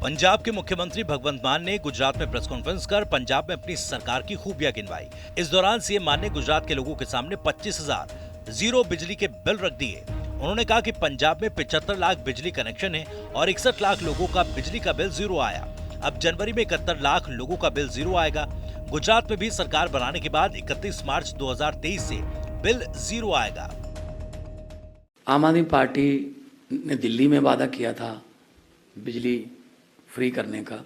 पंजाब के मुख्यमंत्री भगवंत मान ने गुजरात में प्रेस कॉन्फ्रेंस कर पंजाब में अपनी सरकार की खूबियां गिनवाई। इस दौरान सीएम मान ने गुजरात के लोगों के सामने 25,000 जीरो बिजली के बिल रख दिए। उन्होंने कहा कि पंजाब में 75 लाख बिजली कनेक्शन है और 61 लाख लोगों का बिजली का बिल जीरो आया। अब जनवरी में 71 लाख लोगों का बिल जीरो आएगा। गुजरात में भी सरकार बनाने के बाद 31 मार्च 2023 से बिल जीरो आएगा। आम आदमी पार्टी ने दिल्ली में वादा किया था बिजली फ्री करने का,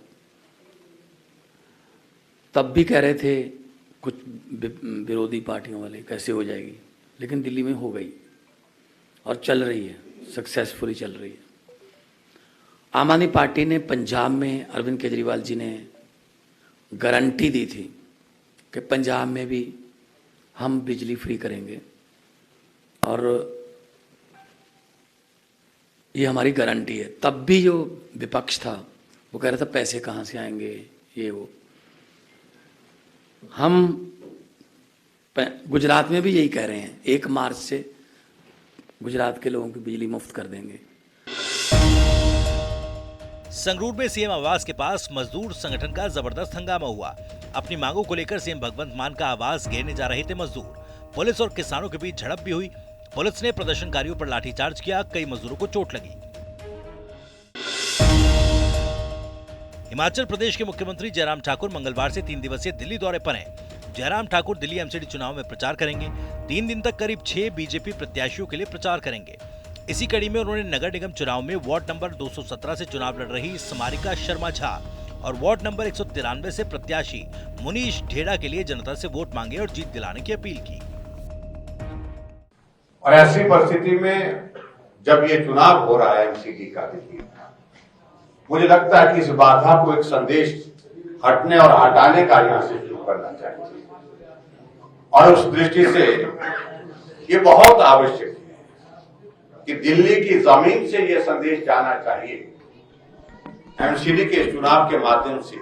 तब भी कह रहे थे कुछ विरोधी पार्टियों वाले कैसे हो जाएगी, लेकिन दिल्ली में हो गई और चल रही है, सक्सेसफुली चल रही है। आम आदमी पार्टी ने पंजाब में अरविंद केजरीवाल जी ने गारंटी दी थी कि पंजाब में भी हम बिजली फ्री करेंगे और ये हमारी गारंटी है। तब भी जो विपक्ष था वो कह रहा था पैसे कहाँ से आएंगे, ये वो। हम गुजरात में भी यही कह रहे हैं, 1 मार्च से गुजरात के लोगों की बिजली मुफ्त कर देंगे। संगरूर में सीएम आवास के पास मजदूर संगठन का जबरदस्त हंगामा हुआ। अपनी मांगों को लेकर सीएम भगवंत मान का आवास घेरने जा रहे थे मजदूर। पुलिस और किसानों के बीच झड़प भी हुई। पुलिस ने प्रदर्शनकारियों पर लाठीचार्ज किया, कई मजदूरों को चोट लगी। हिमाचल प्रदेश के मुख्यमंत्री जयराम ठाकुर मंगलवार से 3 दिवसीय दिल्ली दौरे पर हैं। जयराम ठाकुर दिल्ली एमसीडी चुनाव में प्रचार करेंगे। 3 दिन तक करीब 6 बीजेपी प्रत्याशियों के लिए प्रचार करेंगे। इसी कड़ी में उन्होंने नगर निगम चुनाव में वार्ड नंबर 217 से चुनाव लड़ रही समारिका शर्मा झा और वार्ड नंबर 193 से प्रत्याशी मुनीश ढेड़ा के लिए जनता से वोट मांगे और जीत दिलाने की अपील की। और ऐसी परिस्थिति में जब ये चुनाव हो रहा है एमसीडी का दिल्ली, मुझे लगता है कि इस बाधा को एक संदेश हटने और हटाने का यहां से शुरू करना चाहिए और उस दृष्टि से ये बहुत आवश्यक है कि दिल्ली की जमीन से ये संदेश जाना चाहिए एमसीडी के चुनाव के माध्यम से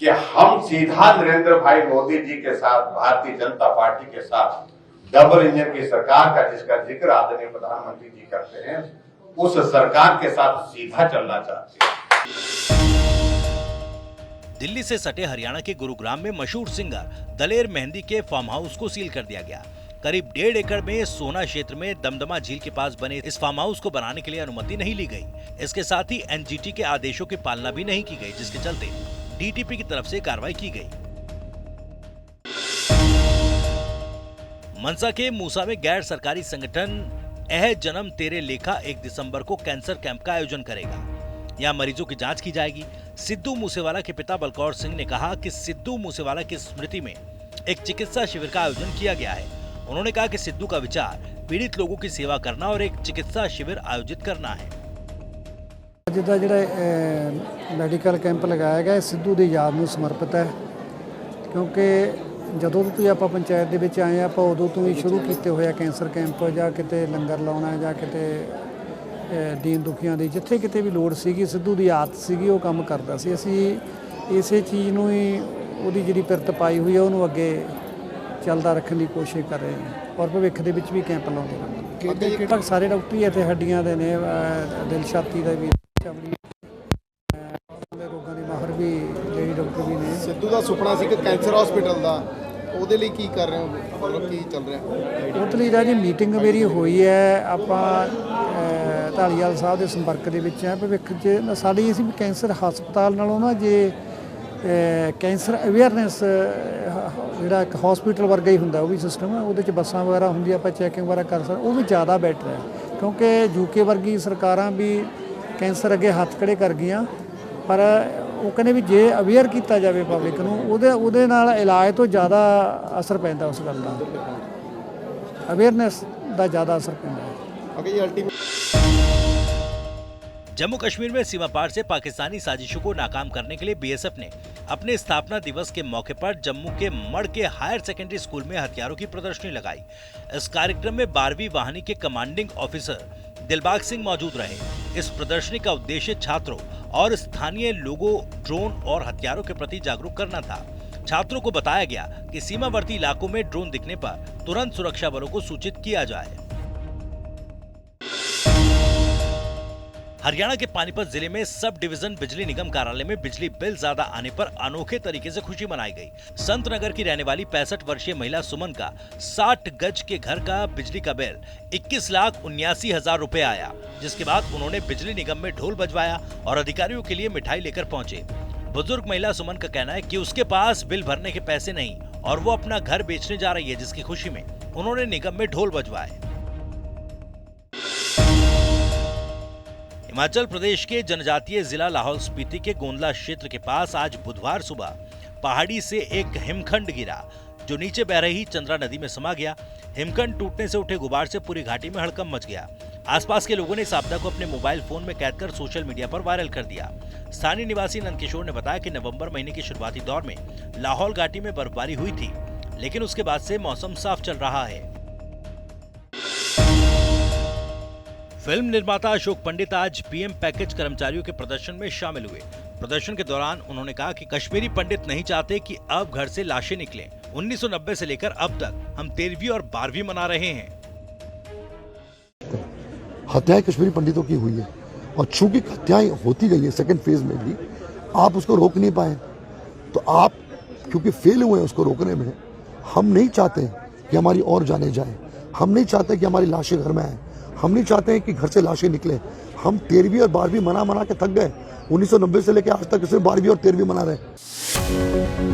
कि हम सीधा नरेंद्र भाई मोदी जी के साथ, भारतीय जनता पार्टी के साथ डबल इंजन की सरकार का जिसका जिक्र आदरणीय प्रधानमंत्री जी करते हैं, उस सरकार के साथ सीधा चलना चाहते हैं। दिल्ली से सटे हरियाणा के गुरुग्राम में मशहूर सिंगर दलेर मेहंदी के फार्म हाउस को सील कर दिया गया। करीब 1.5 एकड़ में सोना क्षेत्र में दमदमा झील के पास बने इस फार्म हाउस को बनाने के लिए अनुमति नहीं ली गई। इसके साथ ही एनजीटी के आदेशों की पालना भी नहीं की गई, जिसके चलते डीटीपी की तरफ से कार्रवाई की गई। मनसा के मूसा में गैर सरकारी संगठन एह जन्म तेरे लेखा 1 दिसंबर को कैंसर कैंप का आयोजन करेगा। यहाँ मरीजों की जांच की जाएगी। सिद्धू मूसेवाला के पिता बलकौर सिंह ने कहा कि सिद्धू मूसेवाला की स्मृति में एक चिकित्सा शिविर का आयोजन किया गया है। उन्होंने कहा कि सिद्धू का विचार पीड़ित लोगों की सेवा करना और एक चिकित्सा शिविर आयोजित करना है। ਅੱਜ ਦਾ ਜਿਹੜਾ ਮੈਡੀਕਲ ਕੈਂਪ ਲਗਾਇਆ ਗਿਆ ਸਿੱਧੂ ਦੀ ਯਾਦ ਨੂੰ ਸਮਰਪਿਤ ਹੈ, ਕਿਉਂਕਿ ਜਦੋਂ ਤੋਂ ਆਪਾਂ ਪੰਚਾਇਤ ਦੇ ਵਿੱਚ ਆਏ ਆਪਾਂ ਉਦੋਂ ਤੋਂ ਹੀ ਸ਼ੁਰੂ ਕੀਤੇ ਹੋਇਆ ਕੈਂਸਰ ਕੈਂਪ ਜਾਂ ਕਿਤੇ ਲੰਗਰ ਲਾਉਣਾ ਜਾਂ ਕਿਤੇ ਦੀਨ ਦੁਖੀਆਂ ਦੀ ਜਿੱਥੇ ਕਿਤੇ ਵੀ ਲੋੜ ਸੀਗੀ, ਸਿੱਧੂ ਦੀ ਆਦਤ ਸੀਗੀ ਉਹ ਕੰਮ ਕਰਦਾ ਸੀ। ਅਸੀਂ ਇਸੇ ਚੀਜ਼ ਨੂੰ ਹੀ ਉਹਦੀ ਜਿਹੜੀ ਪਿਰਤ ਪਾਈ ਹੋਈ ਹੈ ਉਹਨੂੰ ਅੱਗੇ ਚੱਲਦਾ ਰੱਖਣ ਦੀ ਕੋਸ਼ਿਸ਼ ਕਰ ਰਹੇ ਹਾਂ ਔਰ ਭਵਿੱਖ ਦੇ ਵਿੱਚ ਵੀ ਕੈਂਪ ਲਾਉਂਦੇ ਰਹਾਂਗੇ। ਸਾਰੇ ਡਾਕਟਰ ਹੀ ਇੱਥੇ ਹੱਡੀਆਂ ਦੇ ਨੇ, ਦਿਲ ਛਾਤੀ ਦਾ ਵੀ, ਚਮੜੀ ਦੇ ਰੋਗਾਂ ਦੀ ਮਾਹਰ ਵੀ ਜਿਹੜੀ ਡਾਕਟਰ ਵੀ ਨੇ। ਸਿੱਧੂ ਦਾ ਸੁਪਨਾ ਸੀ ਕਿ ਕੈਂਸਰ ਹਸਪੀਟਲ ਦਾ, ਉਹਦੇ ਲਈ ਕੀ ਕਰ ਰਹੇ ਹੋ, ਮਤਲਬ ਕੀ ਚੱਲ ਰਿਹਾ? ਉਹਦੇ ਲਈ ਰਾਜੀ ਮੀਟਿੰਗ ਮੇਰੀ ਹੋਈ ਹੈ, ਆਪਾਂ ਢਾਲੀਵਾਲ ਸਾਹਿਬ ਦੇ ਸੰਪਰਕ ਦੇ ਵਿੱਚ ਹੈ। ਭਵਿੱਖ 'ਚ ਸਾਡੀ ਅਸੀਂ ਕੈਂਸਰ ਹਸਪਤਾਲ ਨਾਲੋਂ ਨਾ ਜੇ ਕੈਂਸਰ ਅਵੇਅਰਨੈਸ ਜਿਹੜਾ ਇੱਕ ਹਸਪੀਟਲ ਵਰਗਾ ਹੀ ਹੁੰਦਾ ਉਹ ਵੀ ਸਿਸਟਮ ਹੈ, ਉਹਦੇ 'ਚ ਬੱਸਾਂ ਵਗੈਰਾ ਹੁੰਦੀਆਂ, ਆਪਾਂ ਚੈਕਿੰਗ ਵਗੈਰਾ ਕਰ ਸਕਦੇ, ਉਹ ਵੀ ਜ਼ਿਆਦਾ ਬੈਟਰ ਹੈ। ਕਿਉਂਕਿ ਯੂਕੇ ਵਰਗੀ ਸਰਕਾਰਾਂ ਵੀ ਕੈਂਸਰ ਅੱਗੇ ਹੱਥ ਖੜੇ ਕਰ ਗਈਆਂ, ਪਰ ਉਹ ਕਹਿੰਦੇ ਵੀ ਜੇ ਅਵੇਅਰ ਕੀਤਾ ਜਾਵੇ ਪਬਲਿਕ ਨੂੰ ਉਹਦੇ ਨਾਲ ਇਲਾਜ ਤੋਂ ਜ਼ਿਆਦਾ ਅਸਰ ਪੈਂਦਾ। ਉਸ ਗੱਲ ਦਾ ਅਵੇਅਰਨੈਸ ਦਾ ਜ਼ਿਆਦਾ असर ਪੈਂਦਾ है। जम्मू कश्मीर में सीमा पार से पाकिस्तानी साजिशों को नाकाम करने के लिए बीएसएफ ने अपने स्थापना दिवस के मौके पर जम्मू के मड़ के हायर सेकेंडरी स्कूल में हथियारों की प्रदर्शनी लगाई। इस कार्यक्रम में 12वीं वाहिनी के कमांडिंग ऑफिसर दिलबाग सिंह मौजूद रहे। इस प्रदर्शनी का उद्देश्य छात्रों और स्थानीय लोगों ड्रोन और हथियारों के प्रति जागरूक करना था। छात्रों को बताया गया कि सीमावर्ती इलाकों में ड्रोन दिखने पर तुरंत सुरक्षा बलों को सूचित किया जाए। हरियाणा के पानीपत जिले में सब डिवीजन बिजली निगम कार्यालय में बिजली बिल ज्यादा आने पर अनोखे तरीके से खुशी मनाई गई। संत नगर की रहने वाली 65 वर्षीय महिला सुमन का 60 गज के घर का बिजली का बिल 21,79,000 रुपए आया, जिसके बाद उन्होंने बिजली निगम में ढोल बजवाया और अधिकारियों के लिए मिठाई लेकर पहुंचे। बुजुर्ग महिला सुमन का कहना है कि उसके पास बिल भरने के पैसे नहीं और वो अपना घर बेचने जा रही है, जिसकी खुशी में उन्होंने निगम में ढोल बजवाए। हिमाचल प्रदेश के जनजातीय जिला लाहौल स्पीति के गोंदला क्षेत्र के पास आज बुधवार सुबह पहाड़ी से एक हिमखंड गिरा, जो नीचे बह रही चंद्रा नदी में समा गया। हिमखंड टूटने से उठे गुबार से पूरी घाटी में हड़कंप मच गया। आसपास के लोगों ने इस आपदा को अपने मोबाइल फोन में कैद कर सोशल मीडिया पर वायरल कर दिया। स्थानीय निवासी नंदकिशोर ने बताया कि नवंबर महीने के शुरुआती दौर में लाहौल घाटी में बर्फबारी हुई थी, लेकिन उसके बाद से मौसम साफ चल रहा है। फिल्म निर्माता अशोक पंडित आज पीएम पैकेज कर्मचारियों के प्रदर्शन में शामिल हुए। प्रदर्शन के दौरान उन्होंने कहा कि कश्मीरी पंडित नहीं चाहते कि अब घर से लाशें निकलें। 1990 से लेकर अब तक हम 13वीं और 12वीं मना रहे हैं। हत्याएं कश्मीरी पंडितों की हुई है और चूंकि हत्याएं होती गई है सेकंड फेज में भी, आप उसको रोक नहीं पाए, तो आप क्योंकि फेल हुए हैं उसको रोकने में। हम नहीं चाहते कि हमारी और जाने जाए, हम नहीं चाहते कि हमारी लाशें घर में आए, हम नहीं चाहते हैं कि घर से लाशें निकले। हम 13वीं और 12वीं मना के थक गए। 1990 से लेकर आज तक सिर्फ 12वीं और 13वीं मना रहे।